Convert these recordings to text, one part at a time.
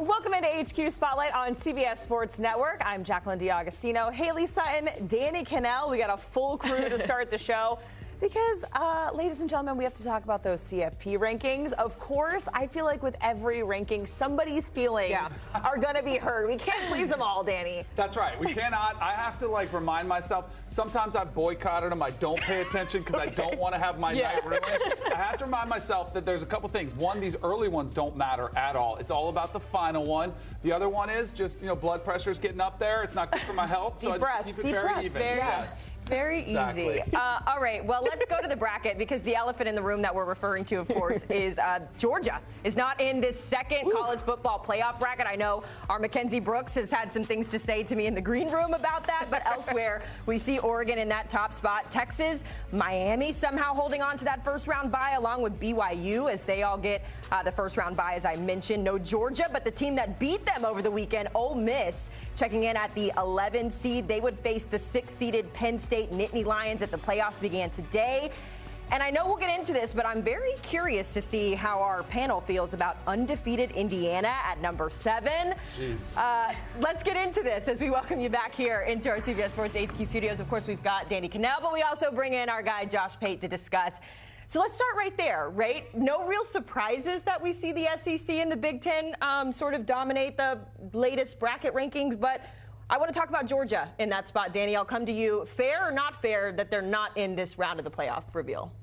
Welcome into HQ Spotlight on CBS Sports Network. I'm Jacqueline D'Agostino, Haley Sutton, Danny Kanell. We got a full crew to start the show because, ladies and gentlemen, we have to talk about those CFP rankings. Of course, I feel like with every ranking, somebody's feelings are going to be hurt. We can't please them all, Danny. That's right. We cannot. I have to, remind myself. Sometimes I've boycotted them. I don't pay attention because I don't want to have my night ruined. I have to remind myself that there's a couple things. One, these early ones don't matter at all. It's all about the final one. The other one is just, blood pressure's getting up there. It's not good for my health, so I just keep it very even. Yes. Very easy. All right, well, let's go to the bracket because the elephant in the room that we're referring to, of course, is Georgia is not in this second college football playoff bracket. I know our Mackenzie Brooks has had some things to say to me in the green room about that, but elsewhere we see Oregon in that top spot. Texas, Miami somehow holding on to that first-round bye along with BYU as they all get the first-round bye, as I mentioned. No Georgia, but the team that beat them over the weekend, Ole Miss, checking in at the 11 seed. They would face the 6-seeded Penn State Nittany Lions at the playoffs began today. And I know we'll get into this, but I'm very curious to see how our panel feels about undefeated Indiana at number 7. Jeez. Let's get into this as we welcome you back here into our CBS Sports HQ studios. Of course, we've got Danny Kanell, but we also bring in our guy Josh Pate to discuss. So let's start right there, right? No real surprises that we see the SEC and the Big Ten sort of dominate the latest bracket rankings, but I want to talk about Georgia in that spot. Danny, I'll come to you. Fair or not fair that they're not in this round of the playoff reveal?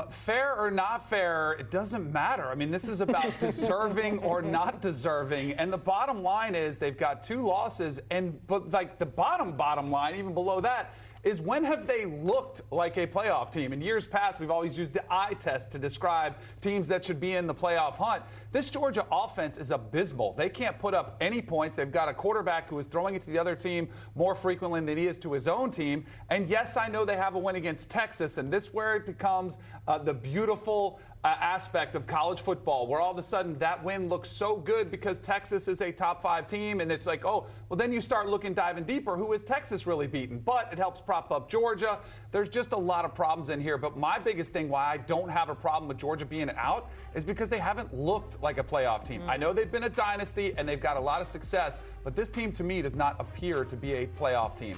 Fair or not fair, it doesn't matter. I mean, this is about deserving or not deserving. And the bottom line is they've got 2 losses. But the bottom line, even below that, is when have they looked like a playoff team? In years past, we've always used the eye test to describe teams that should be in the playoff hunt. This Georgia offense is abysmal. They can't put up any points. They've got a quarterback who is throwing it to the other team more frequently than he is to his own team. And yes, I know they have a win against Texas, and this is where it becomes the beautiful aspect of college football, where all of a sudden that win looks so good because Texas is a top 5 team, and it's like, oh, well, then you start diving deeper. Who is Texas really beaten? But it helps prop up Georgia. There's just a lot of problems in here. But my biggest thing why I don't have a problem with Georgia being out is because they haven't looked like a playoff team. I know they've been a dynasty and they've got a lot of success, but this team to me does not appear to be a playoff team.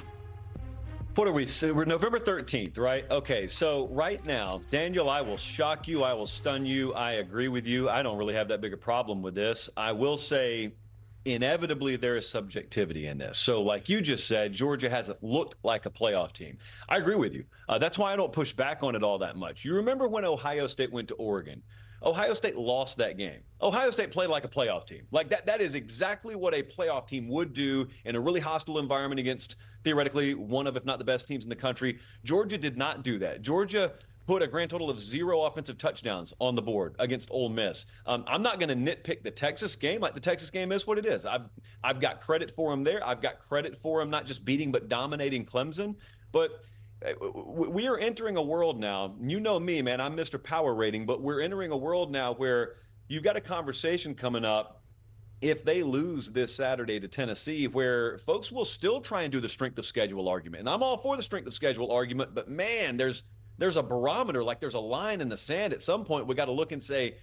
What are we? We're November 13th, right? Okay, so right now, Daniel, I will shock you. I will stun you. I agree with you. I don't really have that big a problem with this. I will say, inevitably, there is subjectivity in this. So like you just said, Georgia hasn't looked like a playoff team. I agree with you. That's why I don't push back on it all that much. You remember when Ohio State went to Oregon? Ohio State lost that game. Ohio State played like a playoff team. Like that is exactly what a playoff team would do in a really hostile environment against theoretically one of, if not the best teams in the country. Georgia did not do that. Georgia put a grand total of 0 offensive touchdowns on the board against Ole Miss. I'm not going to nitpick the Texas game. Like the Texas game is what it is. I've got credit for them there. I've got credit for them not just beating but dominating Clemson. But we are entering a world now. You know me, man. I'm Mr. Power Rating, but we're entering a world now where you've got a conversation coming up if they lose this Saturday to Tennessee, where folks will still try and do the strength of schedule argument. And I'm all for the strength of schedule argument, but man, there's a barometer, like there's a line in the sand. At some point, we got to look and say,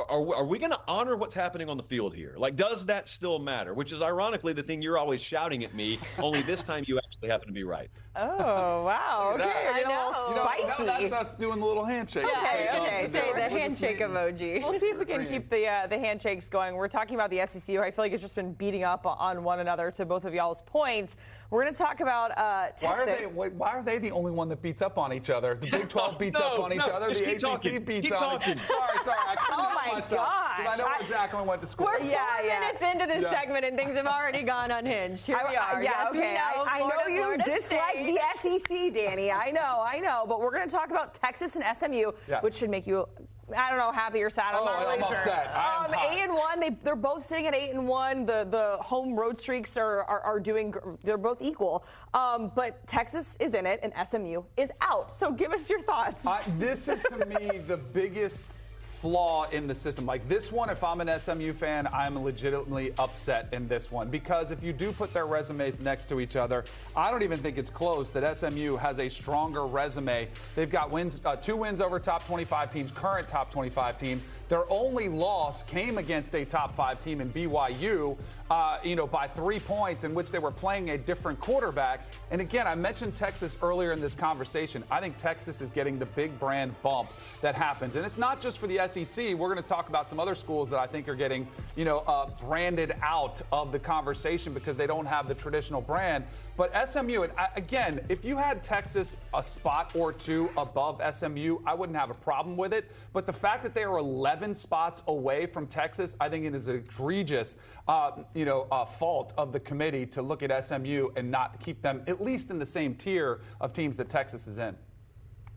are we going to honor what's happening on the field here? Like, does that still matter? Which is ironically the thing you're always shouting at me, only this time you actually happen to be right. Oh, wow. Okay, I know. Spicy. That's us doing the little handshake. Okay. Say the handshake emoji. We'll see if we can keep the handshakes going. We're talking about the SEC, who I feel like has just been beating up on one another to both of y'all's points. We're going to talk about Texas. Why are they the only one that beats up on each other? The Big 12 beats up on each other. The ACC beats on each other. Sorry. I couldn't help myself. I know where Jacqueline went to school. We're 4 minutes into this segment and things have already gone unhinged. Here we are. Yes, okay. I know you dislike the SEC, Danny. I know. But we're going to talk about Texas and SMU, which should make you, I don't know, happy or sad. I'm not really sure. Upset. 8-1. They're both sitting at 8-1. The home road streaks are doing. They're both equal. But Texas is in it and SMU is out. So give us your thoughts. This is to me the biggest flaw in the system. Like this one, if I'm an SMU fan, I'm legitimately upset in this one because if you do put their resumes next to each other, I don't even think it's close that SMU has a stronger resume. They've got wins, 2 wins over top 25 teams, current top 25 teams. Their only loss came against a top 5 team in BYU, by 3 points, in which they were playing a different quarterback. And again, I mentioned Texas earlier in this conversation. I think Texas is getting the big brand bump that happens. And it's not just for the SEC. We're going to talk about some other schools that I think are getting, branded out of the conversation because they don't have the traditional brand. But SMU, and again, if you had Texas a spot or two above SMU, I wouldn't have a problem with it. But the fact that they are 11 spots away from Texas, I think it is an egregious, fault of the committee to look at SMU and not keep them at least in the same tier of teams that Texas is in.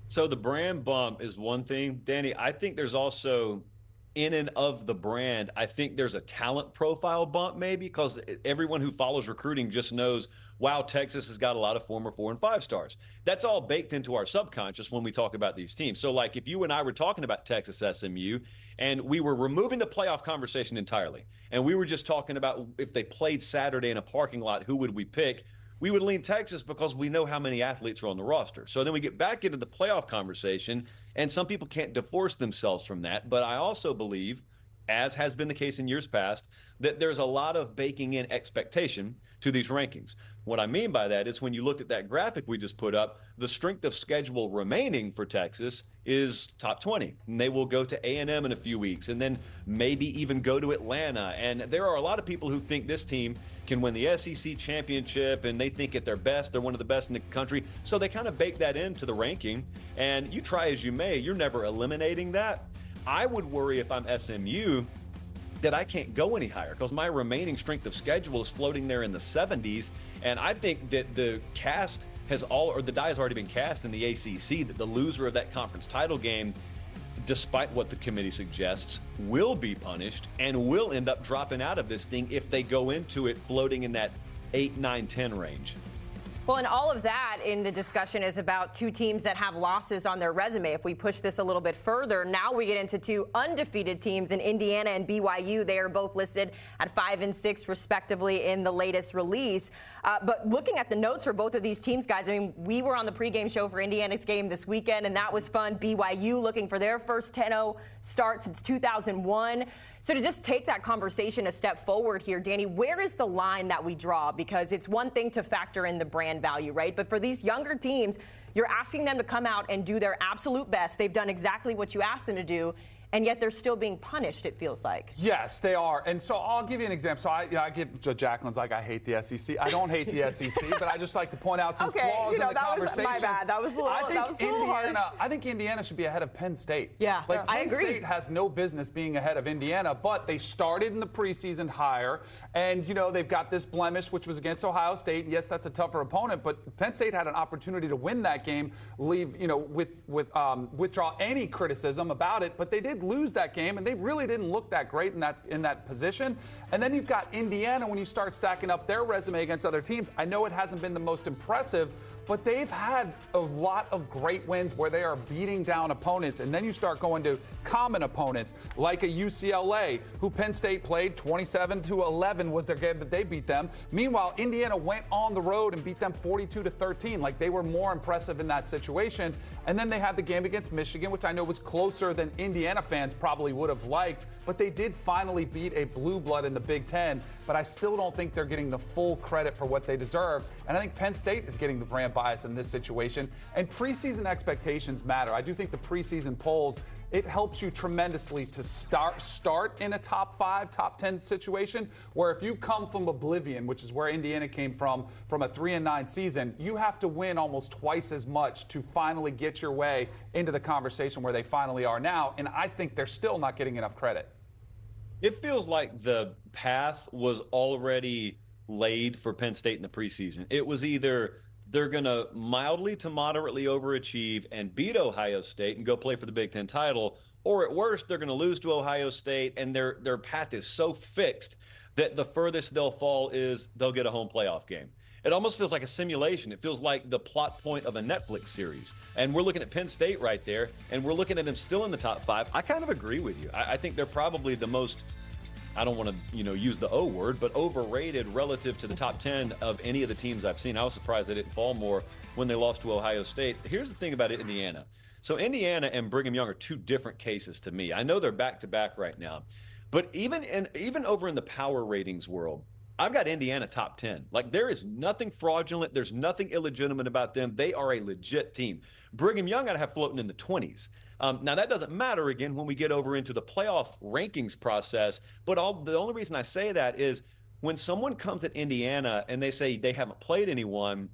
So the brand bump is one thing. Danny, I think there's also, in and of the brand, I think there's a talent profile bump maybe, because everyone who follows recruiting just knows, wow, Texas has got a lot of former 4 and 5 stars. That's all baked into our subconscious when we talk about these teams. So like if you and I were talking about Texas SMU and we were removing the playoff conversation entirely, and we were just talking about if they played Saturday in a parking lot, who would we pick? We would lean Texas because we know how many athletes are on the roster. So then we get back into the playoff conversation, and some people can't divorce themselves from that. But I also believe, as has been the case in years past, that there's a lot of baking in expectation to these rankings. What I mean by that is when you looked at that graphic we just put up, the strength of schedule remaining for Texas is top 20. And they will go to A&M in a few weeks and then maybe even go to Atlanta. And there are a lot of people who think this team can win the SEC championship, and they think at their best, they're one of the best in the country. So they kind of bake that into the ranking. And you try as you may, you're never eliminating that. I would worry if I'm SMU that I can't go any higher because my remaining strength of schedule is floating there in the 70s. And I think that the die has already been cast in the ACC, that the loser of that conference title game, despite what the committee suggests, will be punished and will end up dropping out of this thing if they go into it floating in that 8, 9, 10 range. Well, and all of that in the discussion is about 2 teams that have losses on their resume. If we push this a little bit further, now we get into 2 undefeated teams in Indiana and BYU. They are both listed at 5 and 6 respectively in the latest release. But looking at the notes for both of these teams, guys, I mean, we were on the pregame show for Indiana's game this weekend, and that was fun. BYU looking for their first 10-0 start since 2001. So to just take that conversation a step forward here, Danny, where is the line that we draw? Because it's one thing to factor in the brand value, right? But for these younger teams, you're asking them to come out and do their absolute best. They've done exactly what you asked them to do, and yet they're still being punished, it feels like. Yes, they are. And so I'll give you an example. So I get Jacqueline's like, I hate the SEC. I don't hate the SEC, but I just like to point out some flaws in the conversation. My bad. That was a little harsh. I think Indiana should be ahead of Penn State. Yeah, I agree. Penn State has no business being ahead of Indiana, but they started in the preseason higher, and they've got this blemish, which was against Ohio State. Yes, that's a tougher opponent, but Penn State had an opportunity to win that game, withdraw any criticism about it, but they did lose that game, and they really didn't look that great in that position. And then you've got Indiana. When you start stacking up their resume against other teams, I know it hasn't been the most impressive, but they've had a lot of great wins where they are beating down opponents. And then you start going to common opponents like a UCLA, who Penn State played 27-11 was their game that they beat them. Meanwhile, Indiana went on the road and beat them 42-13. Like, they were more impressive in that situation. And then they had the game against Michigan, which I know was closer than Indiana fans probably would have liked, but they did finally beat a blue blood in the Big Ten. But I still don't think they're getting the full credit for what they deserve. And I think Penn State is getting the brand bias in this situation. And preseason expectations matter. I do think the preseason polls, it helps you tremendously to start in a top 5, top 10 situation, where if you come from oblivion, which is where Indiana came from a 3-9 season, you have to win almost twice as much to finally get your way into the conversation where they finally are now. And I think they're still not getting enough credit. It feels like the path was already laid for Penn State in the preseason. It was either they're going to mildly to moderately overachieve and beat Ohio State and go play for the Big Ten title, or at worst, they're going to lose to Ohio State, and their path is so fixed that the furthest they'll fall is they'll get a home playoff game. It almost feels like a simulation. It feels like the plot point of a Netflix series. And we're looking at Penn State right there, and we're looking at them still in the top 5. I kind of agree with you. I think they're probably the most, I don't want to use the O word, but overrated relative to the top 10 of any of the teams I've seen. I was surprised they didn't fall more when they lost to Ohio State. Here's the thing about Indiana. So Indiana and Brigham Young are two different cases to me. I know they're back-to-back right now. But even over in the power ratings world, I've got Indiana top 10. Like, there is nothing fraudulent. There's nothing illegitimate about them. They are a legit team. Brigham Young got to have floating in the 20s. Now, that doesn't matter, again, when we get over into the playoff rankings process. But the only reason I say that is when someone comes at Indiana and they say they haven't played anyone,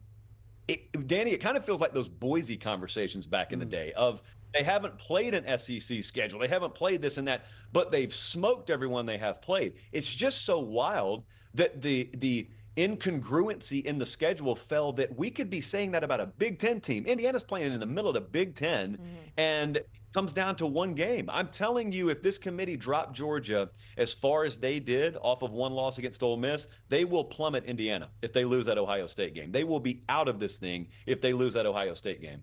Danny, it kind of feels like those Boise conversations back in the day of they haven't played an SEC schedule. They haven't played this and that, but they've smoked everyone they have played. It's just so wild that the incongruency in the schedule fell that we could be saying that about a Big Ten team. Indiana's playing in the middle of the Big Ten, and it comes down to one game. I'm telling you, if this committee dropped Georgia as far as they did off of one loss against Ole Miss, they will plummet Indiana if they lose that Ohio State game. They will be out of this thing if they lose that Ohio State game.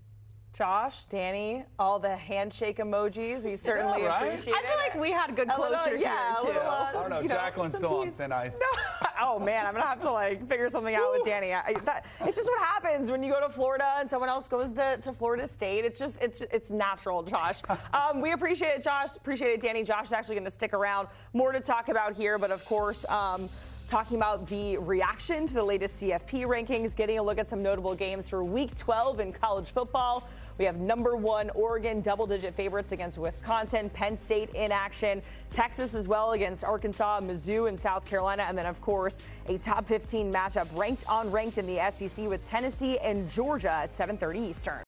Josh, Danny, all the handshake emojis. We certainly appreciate it. I feel like we had good closure here, too. I don't know. Jacqueline's still on thin ice. No. Oh, man, I'm going to have to, figure something out with Danny. It's just what happens when you go to Florida and someone else goes to Florida State. It's just, it's natural, Josh. We appreciate it, Josh. Appreciate it, Danny. Josh is actually going to stick around. More to talk about here, but, of course, talking about the reaction to the latest CFP rankings, getting a look at some notable games for Week 12 in college football. We have #1 Oregon, double-digit favorites against Wisconsin, Penn State in action, Texas as well against Arkansas, Mizzou, and South Carolina, and then, of course, a top 15 matchup ranked in the SEC with Tennessee and Georgia at 7:30 Eastern.